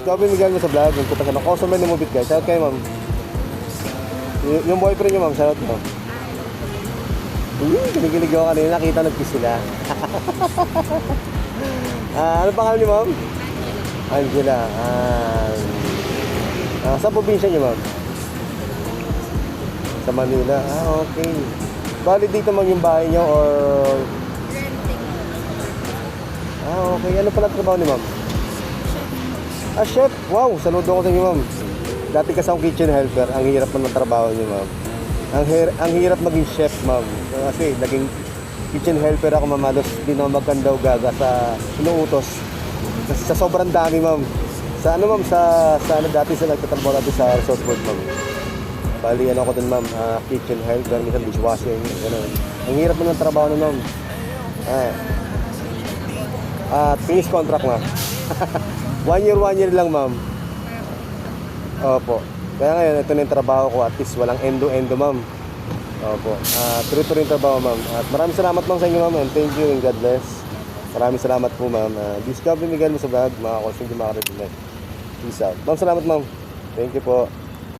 Discovery Miguel mo sa vlog. Yung pupunta ng customer ni Mubit guys. Shout kayo ma'am. Yung boyfriend nyo ma'am, shout mo. Kinikilig ako kanina, nakita nag-kiss sila. Ano pangalan niyo ma'am? Angela. Saan probinsya niyo ma'am? Sa Manila. Okay. Bali dito ma'am yung bahay niyo or... okay. Ano pala trabaho ni ma'am? Chef. Wow, saludo ko sa inyo ma'am. Dati kasi akong kitchen helper. Ang hirap man ng trabaho niyo ma'am. Ang hirap maging chef ma'am. Kasi naging kitchen helper ako ma'am. Halos di na magkandaw gaga sa inuutos. Kasi sa sobrang dami ma'am. Sa ano ma'am, sa ano dati sa nagtatrabaho natin sa resort board ma'am. Bali ano ako dun ma'am, kitchen helper, minsan dishwashing, gano'n. Ang hirap man ng trabaho nun ma'am. Finish contract ma'am. 1 year lang ma'am. Opo. Kaya ngayon, ito na yung trabaho ko. At least walang endo-endo ma'am. Opo. Tuloy-tuloy yung trabaho ma'am. At maraming salamat ma'am sa inyo ma'am. And thank you and God bless. Maraming salamat po ma'am. Discovery Miguel mo sa vlog. Mga konsin yung mga karibigan. Peace out. Ma'am, salamat ma'am. Thank you po.